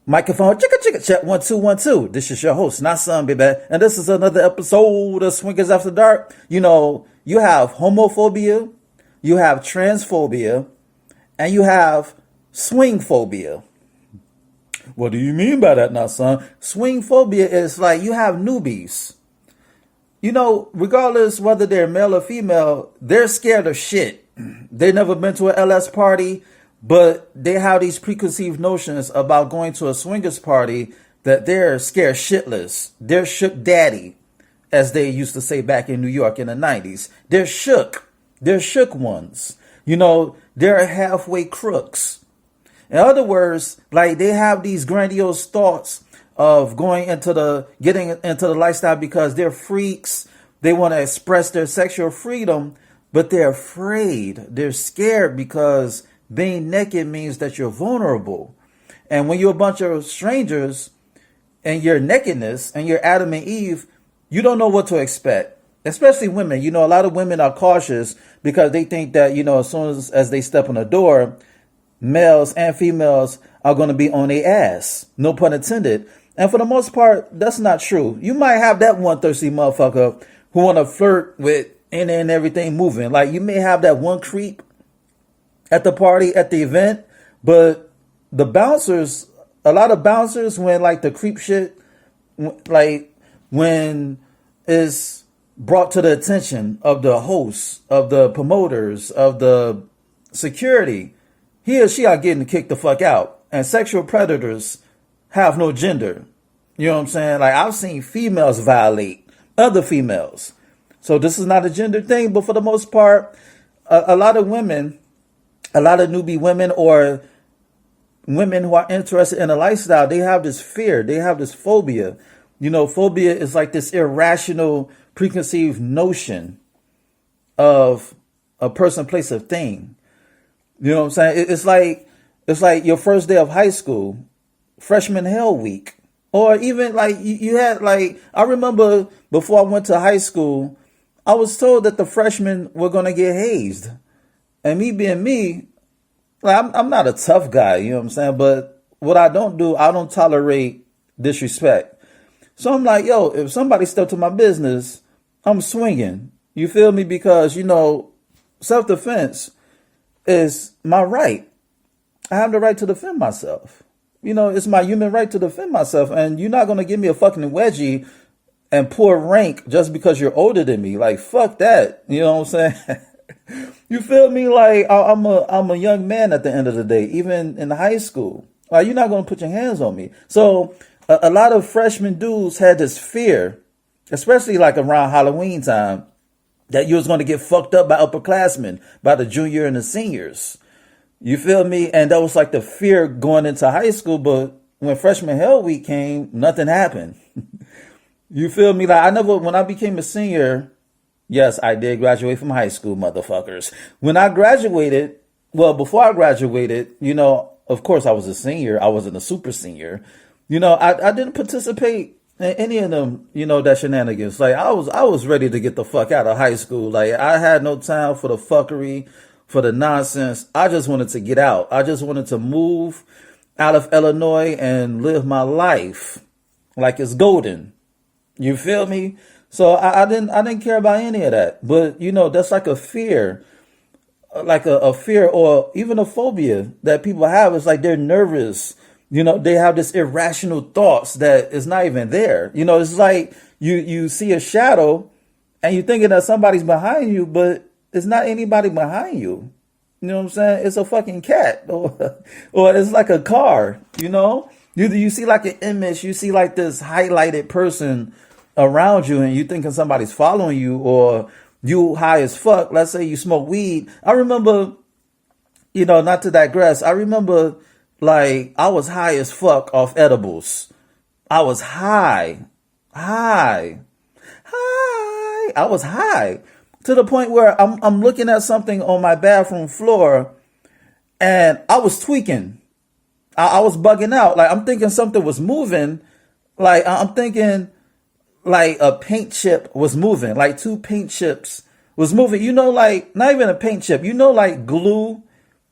Microphone, chicka chicka, check 1 2 1 2. This is your host, not son, baby. And this is another episode of Swingers After Dark. You know, you have homophobia, you have transphobia, and you have swing phobia. What do you mean by that now, son? Swing phobia is like you have newbies. You know, regardless whether they're male or female, they're scared of shit. They've never been to an LS party, but they have these preconceived notions about going to a swingers party that they're scared shitless. They're shook daddy, as they used to say back in New York in the 90s. They're shook. They're shook ones. You know, they're halfway crooks. In other words, like they have these grandiose thoughts of getting into the lifestyle because they're freaks. They want to express their sexual freedom, but they're afraid. They're scared because being naked means that you're vulnerable. And when you're a bunch of strangers and your nakedness and you're Adam and Eve, you don't know what to expect. Especially women. You know, a lot of women are cautious because they think that, you know, as soon as they step in the door, males and females are going to be on their ass. No pun intended. And for the most part, that's not true. You might have that one thirsty motherfucker who want to flirt with any and everything moving. Like you may have that one creep at the party, at the event, but the bouncers, a lot of bouncers, when like the creep shit, like when it's brought to the attention of the hosts, of the promoters, of the security, he or she are getting kicked the fuck out. And sexual predators have no gender. You know what I'm saying? Like I've seen females violate other females. So this is not a gender thing, but for the most part, a lot of women, a lot of newbie women or women who are interested in a lifestyle, they have this fear. They have this phobia. You know, phobia is like this irrational, preconceived notion of a person, place, or thing. You know what I'm saying? It's like your first day of high school, Freshman Hell week. Or even like you had like, I remember before I went to high school, I was told that the freshmen were going to get hazed. And me being me, like I'm not a tough guy, you know what I'm saying? But what I don't do, I don't tolerate disrespect. So I'm like, yo, if somebody stepped to my business, I'm swinging. You feel me? Because, you know, self-defense is my right. I have the right to defend myself. You know, it's my human right to defend myself. And you're not going to give me a fucking wedgie and poor rank just because you're older than me. Like, fuck that. You know what I'm saying? You feel me? Like I'm a young man at the end of the day, even in high school. Like you're not going to put your hands on me. So a lot of freshman dudes had this fear, especially like around Halloween time, that you was going to get fucked up by upperclassmen, by the junior and the seniors. You feel me? And that was like the fear going into high school. But when Freshman Hell week came, nothing happened. You feel me? Like when I became a senior, yes, I did graduate from high school, motherfuckers. When I graduated, well, before I graduated, you know, of course I was a senior. I wasn't a super senior. You know, I didn't participate in any of them, you know, that shenanigans. Like I was ready to get the fuck out of high school. Like I had no time for the fuckery, for the nonsense. I just wanted to get out. I just wanted to move out of Illinois and live my life like it's golden. You feel me? So I didn't care about any of that. But, you know, that's like a fear, like a fear or even a phobia that people have. It's like they're nervous. You know, they have this irrational thoughts that is not even there. You know, it's like you see a shadow and you're thinking that somebody's behind you, but it's not anybody behind you. You know what I'm saying? It's a fucking cat or it's like a car, you know? You see like an image, you see like this highlighted person around you and you thinking somebody's following you or you high as fuck. Let's say you smoke weed. I remember, you know, not to digress, I remember like I was high as fuck off edibles. I was high. I was high to the point where I'm looking at something on my bathroom floor and I was tweaking. I was bugging out. Like I'm thinking something was moving. Like I'm thinking like a paint chip was moving, like 2 paint chips was moving. You know, like not even a paint chip, you know, like glue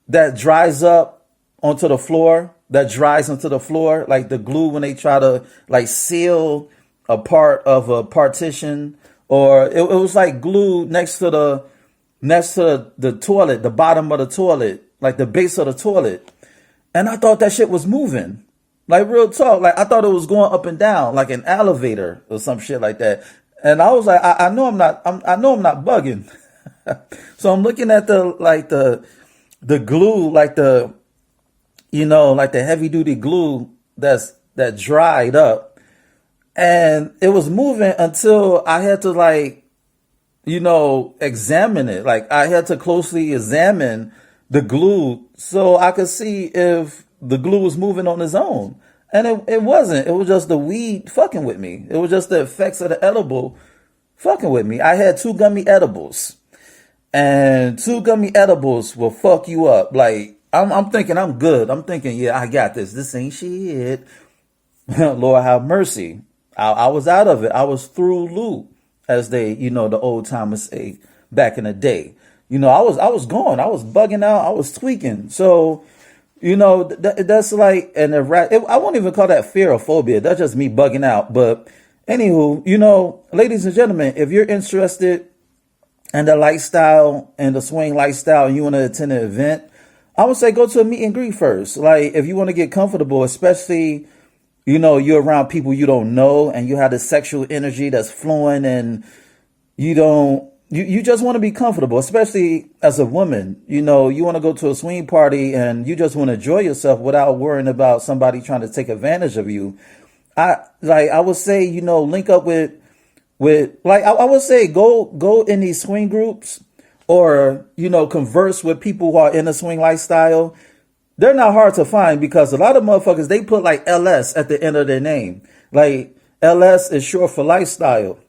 that dries up onto the floor that dries into the floor, like the glue when they try to like seal a part of a partition, or it was like glue next to the toilet, the bottom of the toilet, like the base of the toilet. And I thought that shit was moving. Like real talk. Like I thought it was going up and down like an elevator or some shit like that. And I was like, I know I'm not bugging. So I'm looking at the glue, like the heavy duty glue that dried up, and it was moving until I had to examine it. Like I had to closely examine the glue so I could see if the glue was moving on its own. And it wasn't. It was just the weed fucking with me. It was just the effects of the edible fucking with me. I had 2 gummy edibles. And 2 gummy edibles will fuck you up. Like, I'm thinking I'm good. I'm thinking, yeah, I got this. This ain't shit. Lord have mercy. I was out of it. I was through loop, as they, the old timers say back in the day. I was gone. I was bugging out. I was tweaking. So, that's like I won't even call that fear or phobia. That's just me bugging out. But anywho, ladies and gentlemen, if you're interested in the lifestyle and the swing lifestyle and you want to attend an event, I would say go to a meet and greet first. Like if you want to get comfortable, especially, you're around people you don't know and you have the sexual energy that's flowing and you just want to be comfortable, especially as a woman. You want to go to a swing party and you just want to enjoy yourself without worrying about somebody trying to take advantage of you. I would say, link up with I would say go in these swing groups or, converse with people who are in a swing lifestyle. They're not hard to find because a lot of motherfuckers, they put like LS at the end of their name. Like LS is short for lifestyle.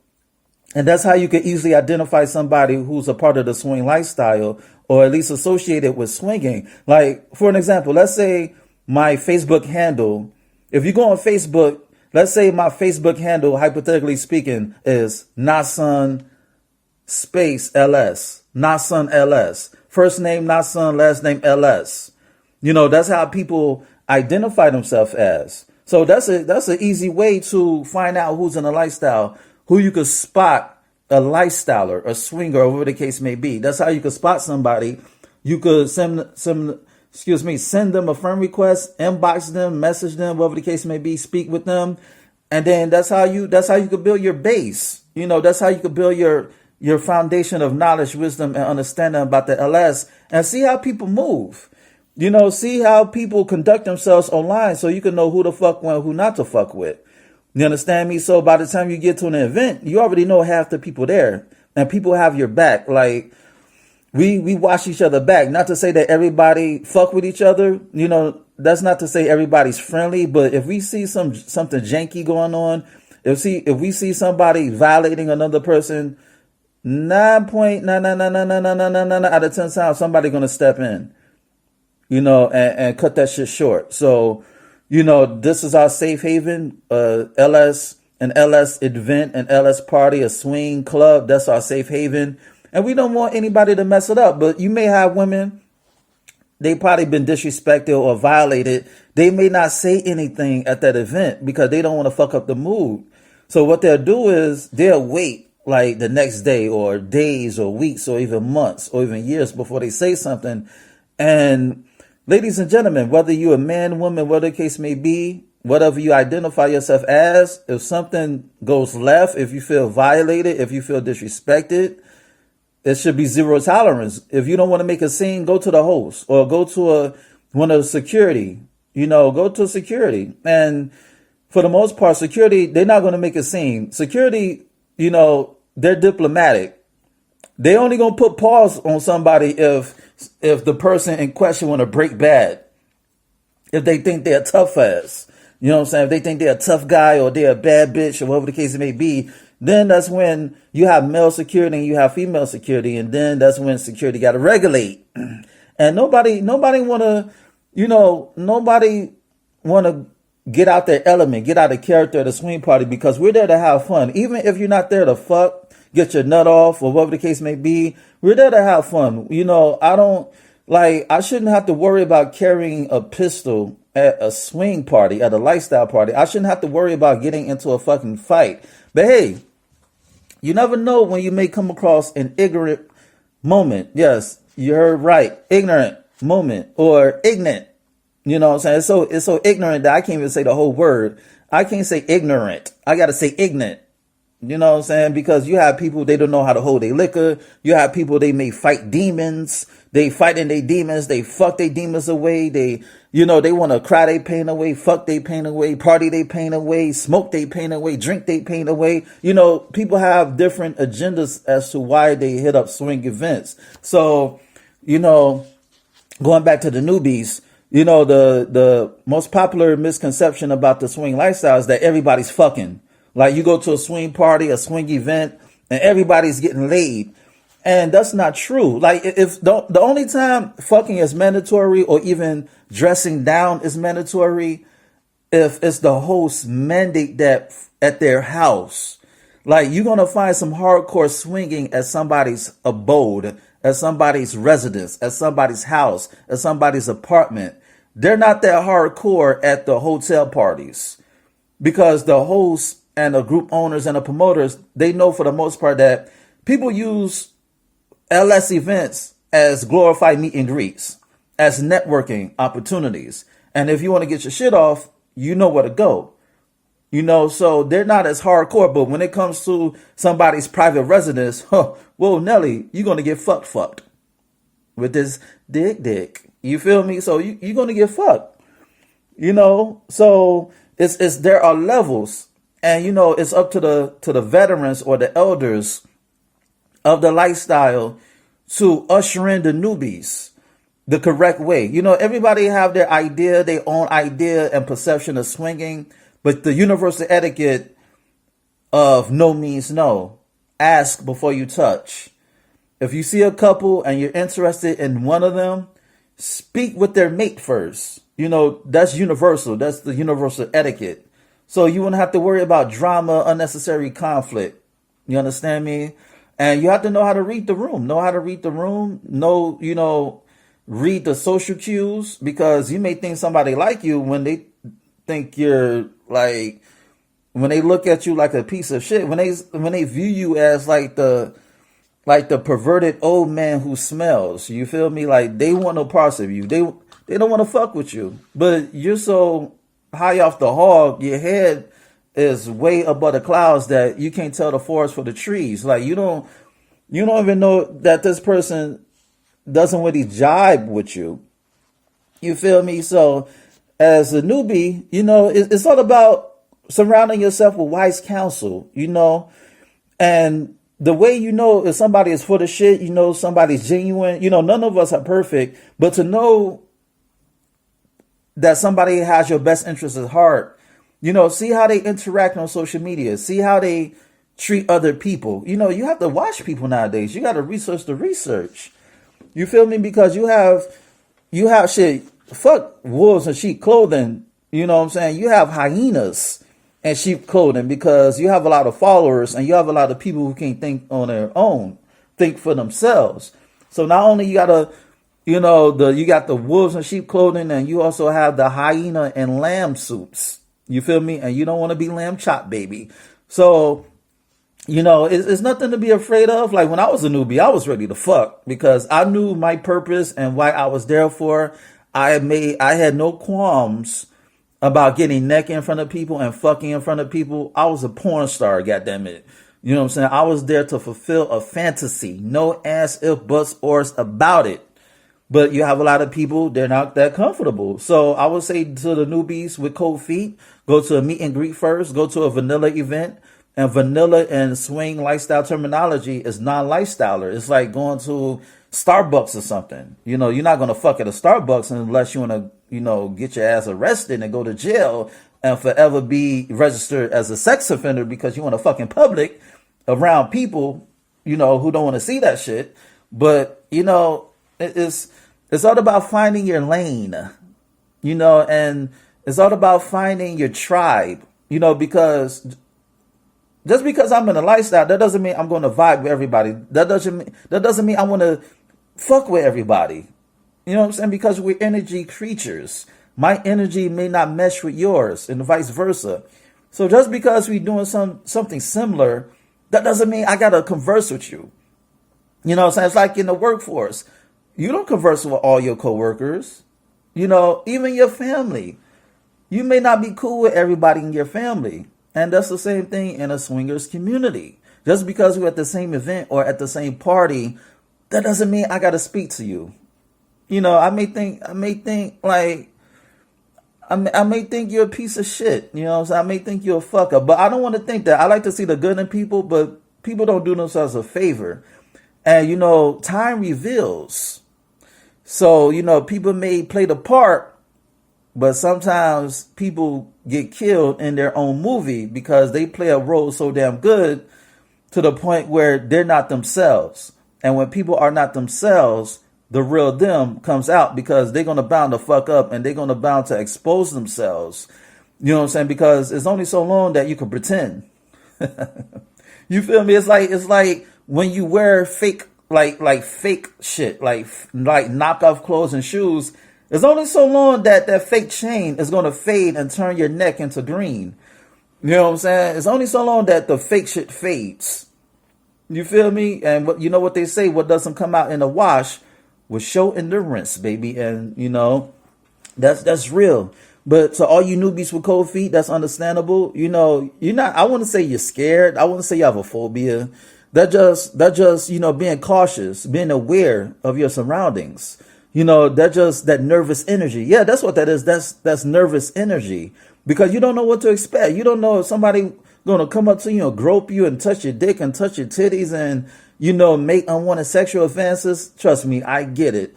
And that's how you can easily identify somebody who's a part of the swing lifestyle or at least associated with swinging. Like, for an example, let's say my Facebook handle, if you go on Facebook, let's say my Facebook handle, hypothetically speaking, is Nasun space LS, Nasun LS. First name Nasun, last name LS. That's how people identify themselves as. So that's an easy way to find out who's in a lifestyle, who you could spot a lifestyler, a swinger, or whatever the case may be. That's how you could spot somebody. You could send them a friend request, inbox them, message them, whatever the case may be, speak with them. And then that's how you could build your base. That's how you could build your foundation of knowledge, wisdom, and understanding about the LS and see how people move. See how people conduct themselves online so you can know who to fuck with and who not to fuck with. You understand me? So by the time you get to an event, you already know half the people there and people have your back. Like we watch each other back. Not to say that everybody fuck with each other. That's not to say everybody's friendly. But if we see something janky going on, if we see somebody violating another person, 9.99999 out of 10 times, somebody gonna step in, and cut that shit short. So, this is our safe haven, an LS event, an LS party, a swing club. That's our safe haven. And we don't want anybody to mess it up. But you may have women, they probably been disrespected or violated. They may not say anything at that event because they don't want to fuck up the mood. So what they'll do is they'll wait like the next day or days or weeks or even months or even years before they say something. And ladies and gentlemen, whether you're a man, woman, whatever the case may be, whatever you identify yourself as, if something goes left, if you feel violated, if you feel disrespected, it should be zero tolerance. If you don't want to make a scene, go to the host or go to one of the security, go to security. And for the most part, security, they're not going to make a scene. Security, they're diplomatic. They only going to put pause on somebody if the person in question want to break bad, if they think they're tough ass, if they think they're a tough guy or they're a bad bitch or whatever the case may be, then that's when you have male security and you have female security. And then that's when security got to regulate. And nobody want to, nobody want to get out their element, get out of character at the swing party because we're there to have fun. Even if you're not there to fuck, get your nut off or whatever the case may be, we're there to have fun. I shouldn't have to worry about carrying a pistol at a swing party, at a lifestyle party, I shouldn't have to worry about getting into a fucking fight. But hey, you never know when you may come across an ignorant moment. Yes, you heard right. Ignorant moment or ignorant. You know what I'm saying? It's so ignorant that I can't even say the whole word. I can't say ignorant. I got to say ignorant. You know what I'm saying? Because you have people, they don't know how to hold their liquor. You have people, they may fight demons. They fighting their demons. They fuck their demons away. They want to cry their pain away, fuck their pain away, party their pain away, smoke their pain away, drink their pain away. People have different agendas as to why they hit up swing events. So, going back to the newbies, the most popular misconception about the swing lifestyle is that everybody's fucking. Like you go to a swing party, a swing event, and everybody's getting laid. And that's not true. Like if the only time fucking is mandatory or even dressing down is mandatory, if it's the host mandate that at their house. Like you're going to find some hardcore swinging at somebody's abode, at somebody's residence, at somebody's house, at somebody's apartment. They're not that hardcore at the hotel parties because the host and the group owners and the promoters, they know for the most part that people use LS events as glorified meet and greets, as networking opportunities. And if you want to get your shit off, you know where to go. So they're not as hardcore. But when it comes to somebody's private residence, whoa, Nelly, you're going to get fucked with this dick. You feel me? So you're going to get fucked. So it's there are levels. And, it's up to the veterans or the elders of the lifestyle to usher in the newbies the correct way. Everybody have their own idea and perception of swinging, but the universal etiquette of no means no. Ask before you touch. If you see a couple and you're interested in one of them, speak with their mate first. That's universal. That's the universal etiquette. So you wouldn't have to worry about drama, unnecessary conflict. You understand me? And you have to know how to read the room. Read the social cues, because you may think somebody like you when they think you're like, when they look at you like a piece of shit, when they view you as like the perverted old man who smells. You feel me? Like they want no parts of you. They don't want to fuck with you. But you're so high off the hog, your head is way above the clouds that you can't tell the forest for the trees. Like you don't even know that this person doesn't really jibe with you. You feel me? So as a newbie, it's all about surrounding yourself with wise counsel, and the way if somebody is full of shit, somebody's genuine, none of us are perfect, but to know that somebody has your best interest at heart, see how they interact on social media, see how they treat other people. You have to watch people nowadays. You got to research the research. You feel me? Because you have shit, fuck wolves and sheep clothing. You know what I'm saying? You have hyenas and sheep clothing because you have a lot of followers and you have a lot of people who can't think on their own, think for themselves. So not only you got to, you got the wolves and sheep clothing, and you also have the hyena and lamb suits. You feel me? And you don't want to be lamb chop, baby. So, it's nothing to be afraid of. Like when I was a newbie, I was ready to fuck because I knew my purpose and why I was there for. I had no qualms about getting naked in front of people and fucking in front of people. I was a porn star, goddammit. You know what I'm saying? I was there to fulfill a fantasy. No ass, if, buts, ors about it. But you have a lot of people, they're not that comfortable. So I would say to the newbies with cold feet, go to a meet and greet first, go to a vanilla event. And vanilla and swing lifestyle terminology is non-lifestyler. It's like going to Starbucks or something. You're not going to fuck at a Starbucks unless you want to, get your ass arrested and go to jail and forever be registered as a sex offender because you want to fuck in public around people, who don't want to see that shit. But, it's all about finding your lane, and it's all about finding your tribe, because just because I'm in a lifestyle, that doesn't mean I'm going to vibe with everybody. That doesn't mean I want to fuck with everybody. You know what I'm saying? Because we're energy creatures. My energy may not mesh with yours and vice versa. So just because we're doing something similar, that doesn't mean I got to converse with you. You know what I'm saying? It's like in the workforce. You don't converse with all your coworkers. You know, even your family. You may not be cool with everybody in your family. And that's the same thing in a swingers community. Just because we're at the same event or at the same party, that doesn't mean I got to speak to you. You know, I may think like, I may think you're a piece of shit. You know what I'm saying? I may think you're a fucker, but I don't want to think that. I like to see the good in people, but people don't do themselves a favor. And, you know, time reveals. So, you know, people may play the part, but sometimes people get killed in their own movie because they play a role so damn good to the point where they're not themselves. And when people are not themselves, the real them comes out because they're going to bound to fuck up and they're going to bound to expose themselves. You know what I'm saying? Because it's only so long that you can pretend. You feel me? It's like when you wear fake, like fake shit, like knockoff clothes and shoes. It's only so long that fake chain is going to fade and turn your neck into green. You know what I'm saying? It's only so long that the fake shit fades. You feel me? And you know what they say, what doesn't come out in the wash will show in the rinse, baby. And, you know, that's real. But to all you newbies with cold feet, that's understandable. You know, you're not, I wouldn't say you're scared. I wouldn't say you have a phobia. That just, you know, being cautious, being aware of your surroundings. You know, that nervous energy. Yeah, that's what that is. That's nervous energy because you don't know what to expect. You don't know if somebody going to come up to you and grope you and touch your dick and touch your titties and, you know, make unwanted sexual advances. Trust me, I get it.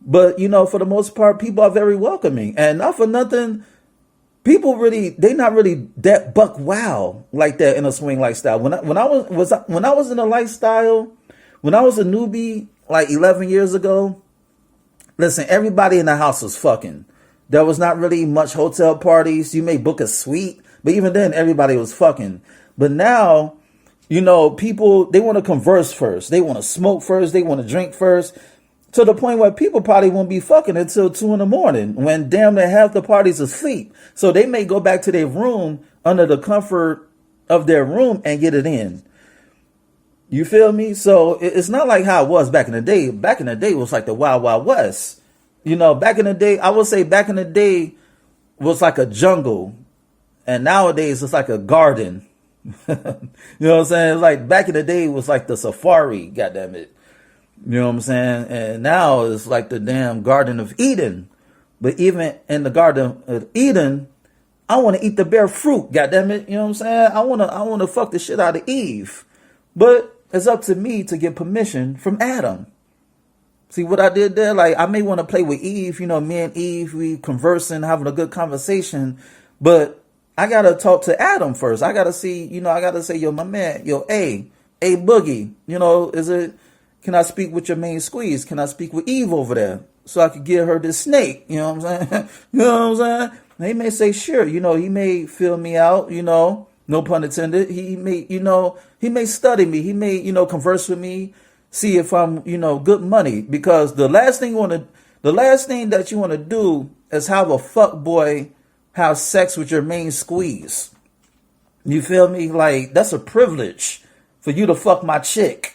But, you know, for the most part, people are very welcoming and not for nothing. People really, they not really that buck wow like that in a swing lifestyle. When I was in a lifestyle, when I was a newbie like 11 years ago, listen, everybody in the house was fucking. There was not really much hotel parties. You may book a suite, but even then, everybody was fucking. But now, you know, people, they want to converse first. They want to smoke first. They want to drink first. To the point where people probably won't be fucking until 2 a.m. when damn near half the party's asleep. So they may go back to their room under the comfort of their room and get it in. You feel me? So it's not like how it was back in the day. Back in the day, it was like the Wild Wild West. You know, back in the day, I would say back in the day was like a jungle. And nowadays, it's like a garden. You know what I'm saying? It's like back in the day, it was like the safari, goddammit. You know what I'm saying? And now it's like the damn Garden of Eden. But even in the Garden of Eden, I want to eat the bare fruit, goddammit. You know what I'm saying? I want to fuck the shit out of Eve. But it's up to me to get permission from Adam. See what I did there? Like, I may want to play with Eve. You know, me and Eve, we conversing, having a good conversation. But I got to talk to Adam first. I got to see, you know, I got to say, yo, my man, yo, A Boogie, you know, can I speak with your main squeeze? Can I speak with Eve over there? So I could give her this snake. You know what I'm saying? You know what I'm saying? He may say, sure. You know, he may fill me out, you know, no pun intended. He may, you know, he may study me. He may, you know, converse with me, see if I'm, you know, good money. Because the last thing that you want to do is have a fuck boy have sex with your main squeeze. You feel me? Like, that's a privilege for you to fuck my chick.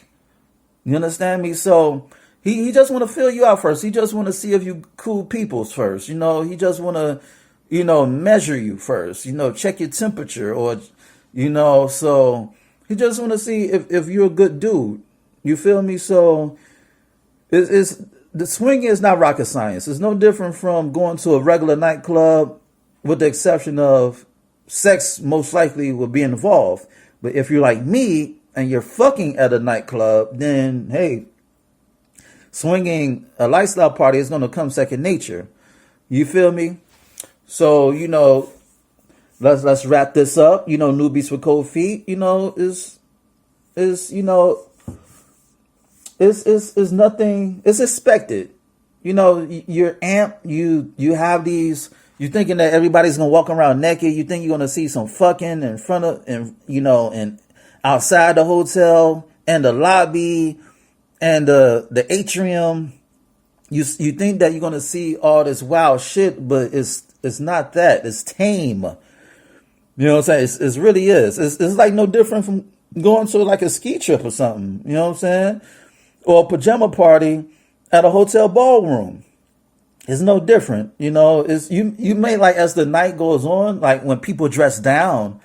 You understand me? So he just want to fill you out first. He just want to see if you cool peoples first. You know, he just want to, you know, measure you first. You know, check your temperature or, you know, so he just want to see if you're a good dude. You feel me? So it's the swinging is not rocket science. It's no different from going to a regular nightclub, with the exception of sex most likely will be involved. But if you're like me, and you're fucking at a nightclub, then, hey, swinging a lifestyle party is going to come second nature. You feel me? So, you know, let's wrap this up. You know, newbies with cold feet, you know, is you know, is nothing, it's expected. You know, you're amped, you have these, you're thinking that everybody's going to walk around naked. You think you're going to see some fucking in front of, and you know, and outside the hotel and the lobby and the atrium. You think that you're going to see all this wild shit, but it's It's not that. It's tame. You know what I'm saying? It really is. It's like no different from going to like a ski trip or something. You know what I'm saying? Or a pajama party at a hotel ballroom. It's no different. You know, it's you may like as the night goes on, like when people dress down,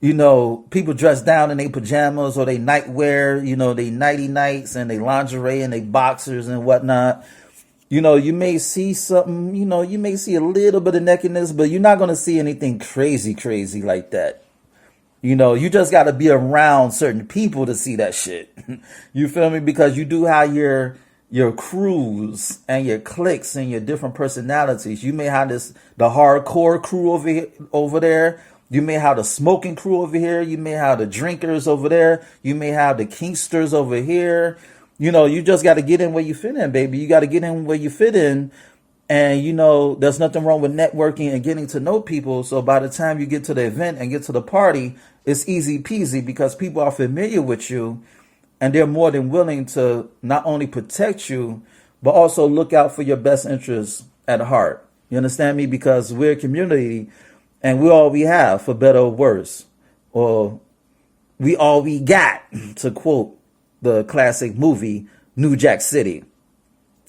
you know, people dress down in their pajamas or they nightwear, you know, they nighty nights and they lingerie and they boxers and whatnot. You know, you may see something, you know, you may see a little bit of nakedness, but you're not going to see anything crazy like that. You know, you just got to be around certain people to see that shit. You feel me? Because you do have your crews and your cliques and your different personalities. You may have the hardcore crew over there. You may have the smoking crew over here. You may have the drinkers over there. You may have the kinksters over here. You know, you just got to get in where you fit in, baby. You got to get in where you fit in. And, you know, there's nothing wrong with networking and getting to know people. So by the time you get to the event and get to the party, it's easy peasy because people are familiar with you and they're more than willing to not only protect you, but also look out for your best interests at heart. You understand me? Because we're a community and we're all we have, for better or worse. Or we all we got, to quote the classic movie, New Jack City.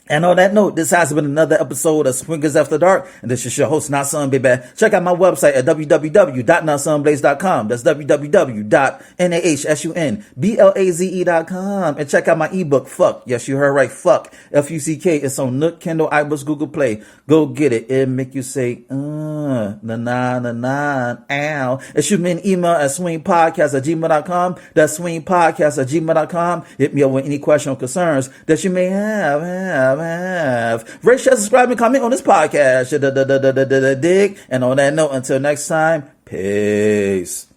And on that note, this has been another episode of Swingers After Dark. And this is your host, Not Son Baby. Check out my website at www.notsonblaze.com. That's www.nahsunblaze.com. And check out my ebook, Fuck. Yes, you heard right. Fuck. F-U-C-K. It's on Nook, Kindle, iBooks, Google Play. Go get it. It'll make you say, na na na na, ow. And shoot me an email at swingpodcast@gmail.com. That's swingpodcast@gmail.com. Hit me up with any question or concerns that you may have. Rate, share, subscribe, and comment on this podcast. Dig. And on that note, until next time, peace.